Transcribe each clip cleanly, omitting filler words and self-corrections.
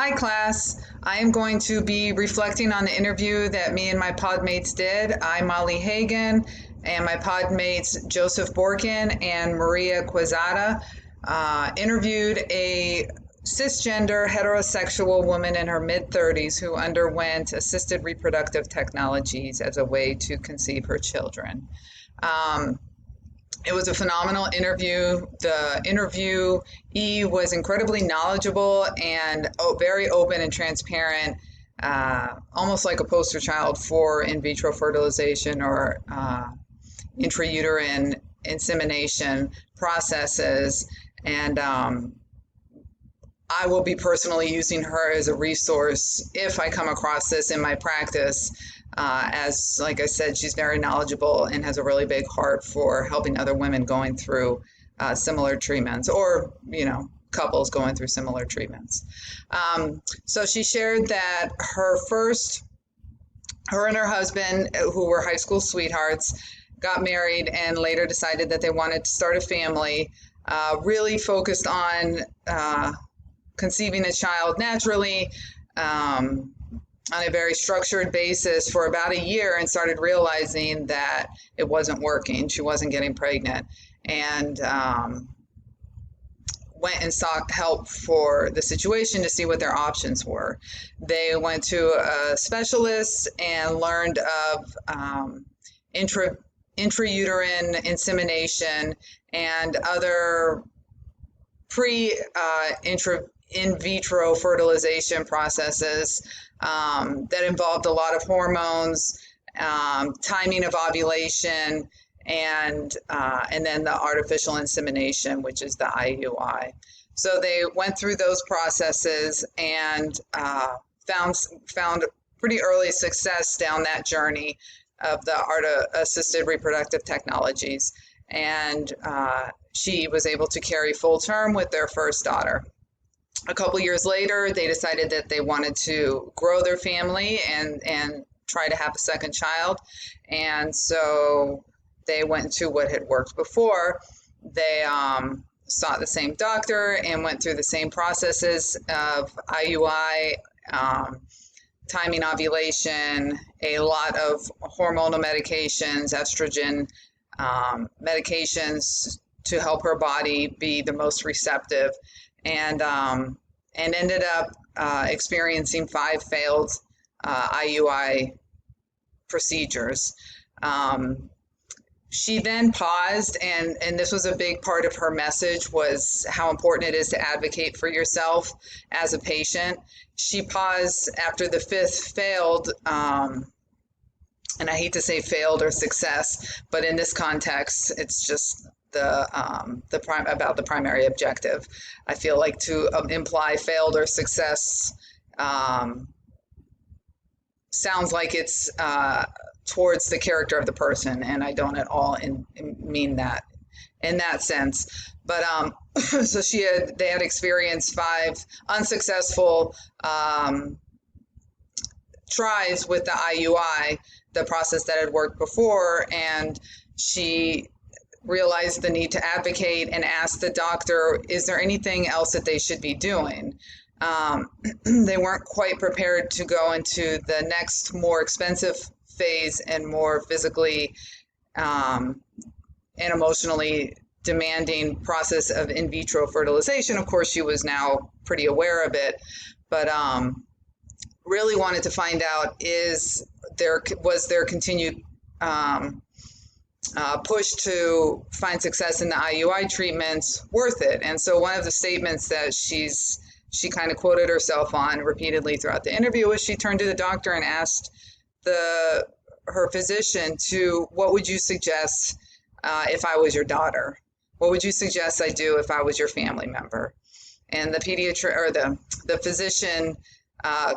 Hi, class. I am going to be reflecting on the interview that me and my podmates did. I'm Molly Hagan, and my podmates Joseph Borkin and Maria Quezada interviewed a cisgender heterosexual woman in her mid 30s who underwent assisted reproductive technologies as a way to conceive her children. Um, it was a phenomenal interview. The interviewee was incredibly knowledgeable and very open and transparent, almost like a poster child for in vitro fertilization or intrauterine insemination processes. And I will be personally using her as a resource if I come across this in my practice. As, like I said, she's very knowledgeable and has a really big heart for helping other women going through similar treatments or, couples going through similar treatments. So she shared that her and her husband, who were high school sweethearts, got married and later decided that they wanted to start a family, really focused on conceiving a child naturally, on a very structured basis for about a year, and started realizing that it wasn't working. She wasn't getting pregnant, and went and sought help for the situation to see what their options were. They went to a specialist and learned of intrauterine insemination and other in vitro fertilization processes that involved a lot of hormones, timing of ovulation, and then the artificial insemination, which is the IUI. So they went through those processes and found pretty early success down that journey of the assisted reproductive technologies, and she was able to carry full term with their first daughter. A couple years later, they decided that they wanted to grow their family and try to have a second child. And so they went to what had worked before. They sought the same doctor and went through the same processes of IUI, timing ovulation, a lot of hormonal medications, estrogen medications to help her body be the most receptive, and ended up experiencing 5 failed IUI procedures. She then paused, and this was a big part of her message, was how important it is to advocate for yourself as a patient. She paused after the 5th failed, and I hate to say failed or success, but in this context, it's just about the primary objective. I feel like to imply failed or success sounds like it's towards the character of the person, and I don't at all mean that in that sense. But so they had experienced 5 unsuccessful tries with the IUI, the process that had worked before, and she realized the need to advocate and asked the doctor, is there anything else that they should be doing? They weren't quite prepared to go into the next more expensive phase and more physically and emotionally demanding process of in vitro fertilization. Of course, she was now pretty aware of it, but really wanted to find out, was there continued push to find success in the IUI treatments worth it? And so one of the statements that she kind of quoted herself on repeatedly throughout the interview was she turned to the doctor and asked her physician what would you suggest if I was your daughter? What would you suggest I do if I was your family member? And the physician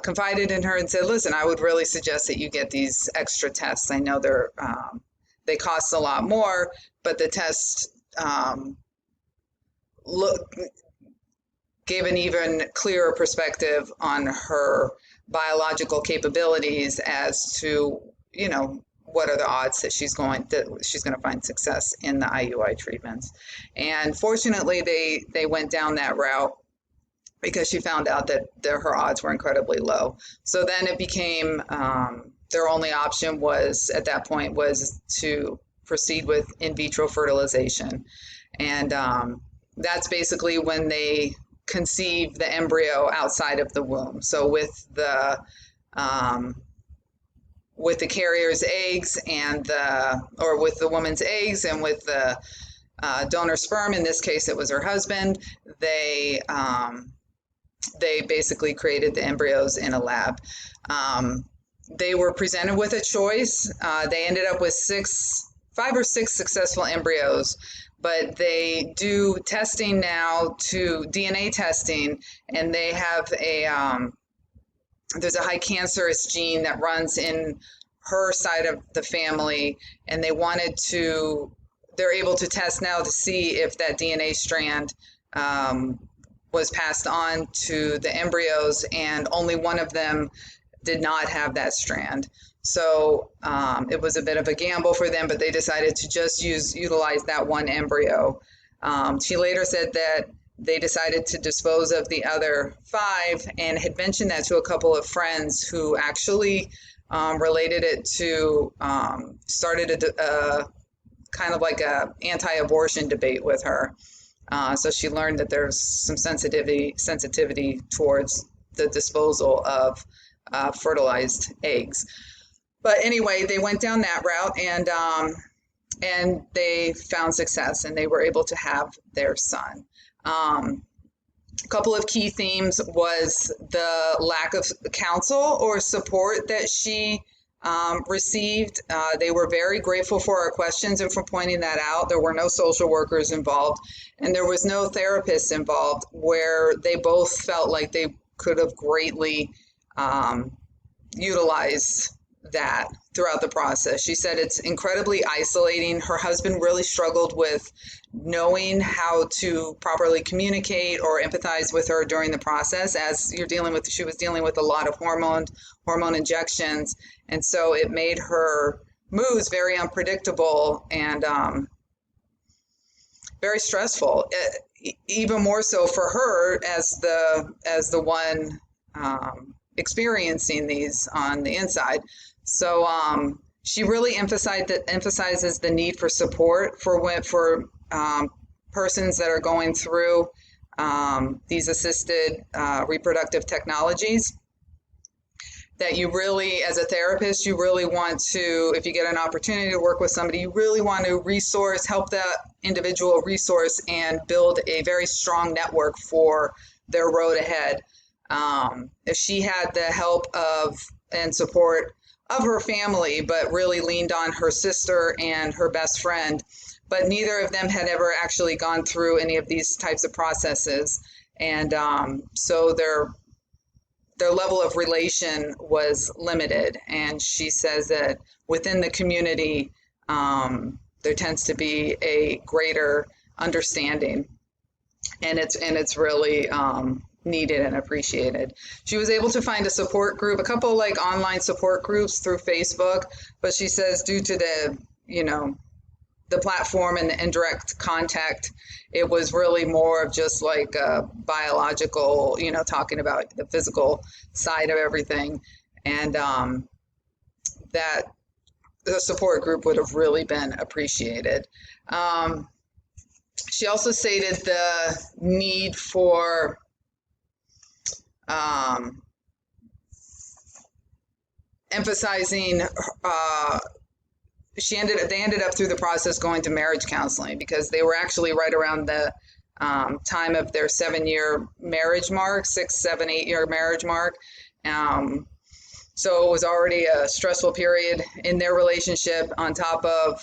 confided in her and said, listen, I would really suggest that you get these extra tests. I know they cost a lot more, but the tests gave an even clearer perspective on her biological capabilities as to, what are the odds that she's going to find success in the IUI treatments. And fortunately, they went down that route. because she found out that her odds were incredibly low. So then it became their only option was at that point was to proceed with in vitro fertilization, and that's basically when they conceive the embryo outside of the womb. So with the carrier's eggs and or with the woman's eggs and with the donor sperm, in this case it was her husband, they basically created the embryos in a lab. They were presented with a choice. They ended up with 5 or 6 successful embryos, but they do testing now to DNA testing, and they have there's a high cancerous gene that runs in her side of the family, and they're able to test now to see if that DNA strand was passed on to the embryos, and only one of them did not have that strand. So it was a bit of a gamble for them, but they decided to just utilize that one embryo. She later said that they decided to dispose of the other 5 and had mentioned that to a couple of friends who actually related it to, started a kind of like a anti-abortion debate with her. So she learned that there's some sensitivity towards the disposal of fertilized eggs. But anyway, they went down that route, and they found success, and they were able to have their son. A couple of key themes was the lack of counsel or support that she received. They were very grateful for our questions and for pointing that out. There were no social workers involved, and there was no therapists involved, where they both felt like they could have greatly utilized that throughout the process. She said it's incredibly isolating. Her husband really struggled with knowing how to properly communicate or empathize with her during the process, as she was dealing with a lot of hormone injections, and so it made her moods very unpredictable and very stressful. Even more so for her as the one experiencing these on the inside. So she really emphasizes the need for support for persons that are going through these assisted reproductive technologies. That you really, as a therapist, you really want to, if you get an opportunity to work with somebody, you really want to help that individual resource and build a very strong network for their road ahead. If she had the help and support of her family, but really leaned on her sister and her best friend, but neither of them had ever actually gone through any of these types of processes, and so their level of relation was limited. And she says that within the community, there tends to be a greater understanding, and it's really needed and appreciated. She was able to find a support group, a couple like online support groups through Facebook, but she says due to the platform and the indirect contact, it was really more of just like a biological, talking about the physical side of everything, and that the support group would have really been appreciated. She also stated the need for emphasizing they ended up through the process going to marriage counseling, because they were actually right around the time of their 7-year marriage mark, 6, 7, 8-year marriage mark. So it was already a stressful period in their relationship, on top of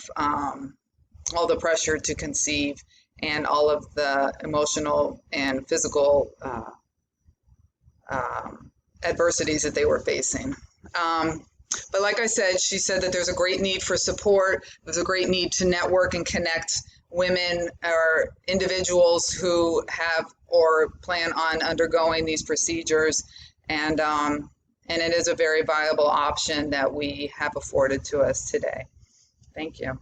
all the pressure to conceive and all of the emotional and physical adversities that they were facing. But like I said, she said that there's a great need for support. There's a great need to network and connect women or individuals who have or plan on undergoing these procedures. And it is a very viable option that we have afforded to us today. Thank you.